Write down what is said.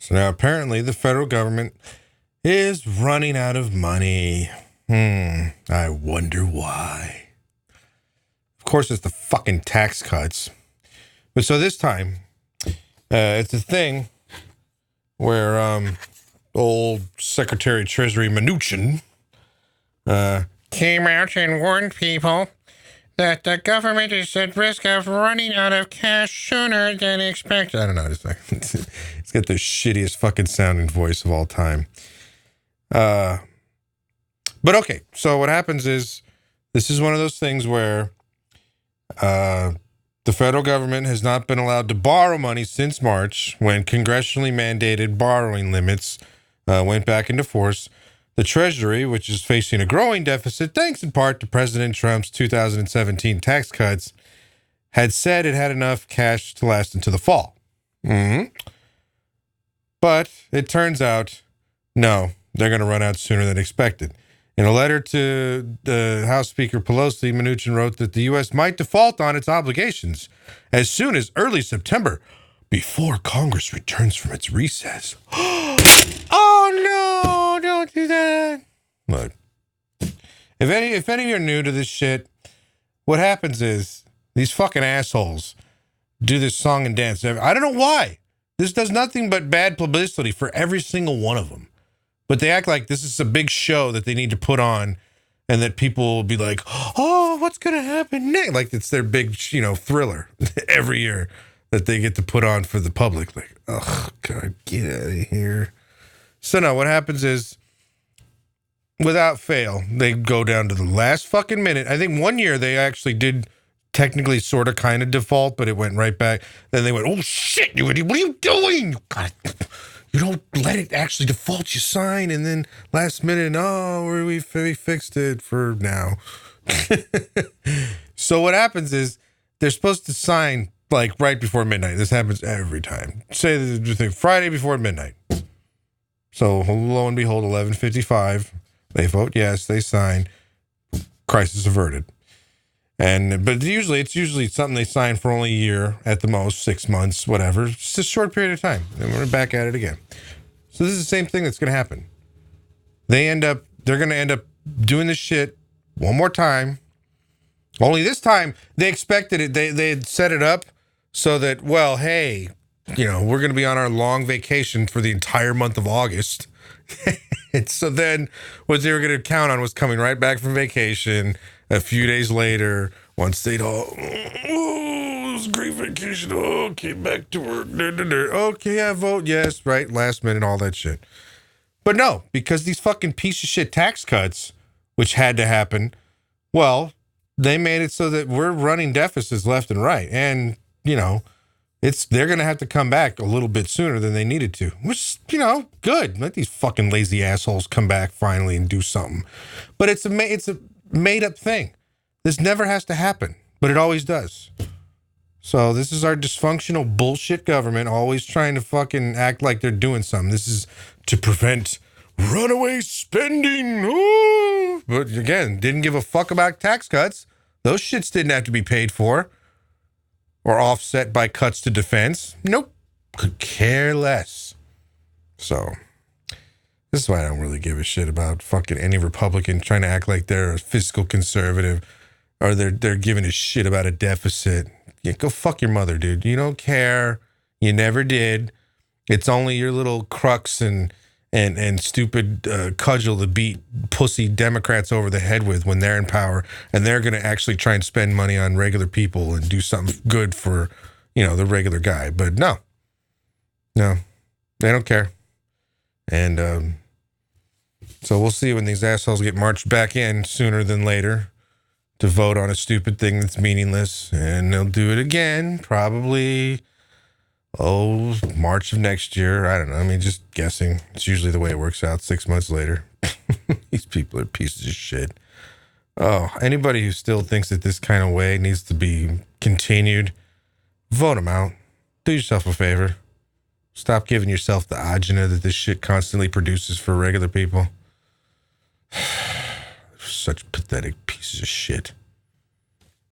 So now apparently the federal government is running out of money. I wonder why. Of course, it's the fucking tax cuts. But so this time, it's a thing where old Secretary of Treasury Mnuchin came out and warned people that the government is at risk of running out of cash sooner than expected. I don't know. It's got the shittiest fucking sounding voice of all time. But okay, so what happens is this is one of those things where the federal government has not been allowed to borrow money since March, when congressionally mandated borrowing limits went back into force. The Treasury, which is facing a growing deficit thanks in part to President Trump's 2017 tax cuts, had said it had enough cash to last into the fall. But it turns out, no, they're going to run out sooner than expected. In a letter to the House Speaker Pelosi, Mnuchin wrote that the U.S. might default on its obligations as soon as early September, before Congress returns from its recess. Oh, no, don't do that. Look, if any of you are new to this shit, what happens is these fucking assholes do this song and dance. I don't know why. This does nothing but bad publicity for every single one of them. But they act like this is a big show that they need to put on, and that people will be like, oh, what's going to happen next? Like it's their big, thriller every year that they get to put on for the public. Like, oh, God, get out of here. So no, what happens is, without fail, they go down to the last fucking minute. I think one year they actually did technically sort of kind of default, but it went right back. Then they went, oh, shit, what are you doing? God, you don't let it actually default, you sign, and then last minute, we fixed it for now. So what happens is they're supposed to sign like right before midnight. This happens every time. Say the Friday before midnight. So lo and behold, 11:55, they vote yes, they sign. Crisis averted. But it's usually something they sign for only a year at the most, 6 months, whatever. It's just a short period of time, and we're back at it again. So this is the same thing that's going to happen. They're going to end up doing this shit one more time. Only this time they expected it. They had set it up so that, well, hey, we're going to be on our long vacation for the entire month of August. And so then what they were going to count on was coming right back from vacation a few days later, once they'd all, it was a great vacation. Okay, back to work. Okay, I vote yes, right? Last minute, all that shit. But no, because these fucking piece of shit tax cuts, which had to happen, well, they made it so that we're running deficits left and right. And, they're going to have to come back a little bit sooner than they needed to, which, good. Let these fucking lazy assholes come back finally and do something. But it's a made up thing. This never has to happen, but it always does. So this is our dysfunctional bullshit government always trying to fucking act like they're doing something. This is to prevent runaway spending. Ooh. But again, didn't give a fuck about tax cuts. Those shits didn't have to be paid for or offset by cuts to defense. Nope. Could care less. So this is why I don't really give a shit about fucking any Republican trying to act like they're a fiscal conservative or they're giving a shit about a deficit. Yeah, go fuck your mother, dude. You don't care. You never did. It's only your little crux and stupid cudgel to beat pussy Democrats over the head with when they're in power, and they're going to actually try and spend money on regular people and do something good for, the regular guy. But no, they don't care. And so we'll see when these assholes get marched back in sooner than later to vote on a stupid thing that's meaningless, and they'll do it again, probably. March of next year. I don't know. I mean, just guessing. It's usually the way it works out 6 months later. These people are pieces of shit. Oh, anybody who still thinks that this kind of way needs to be continued, vote them out. Do yourself a favor. Stop giving yourself the agina that this shit constantly produces for regular people. Such pathetic pieces of shit.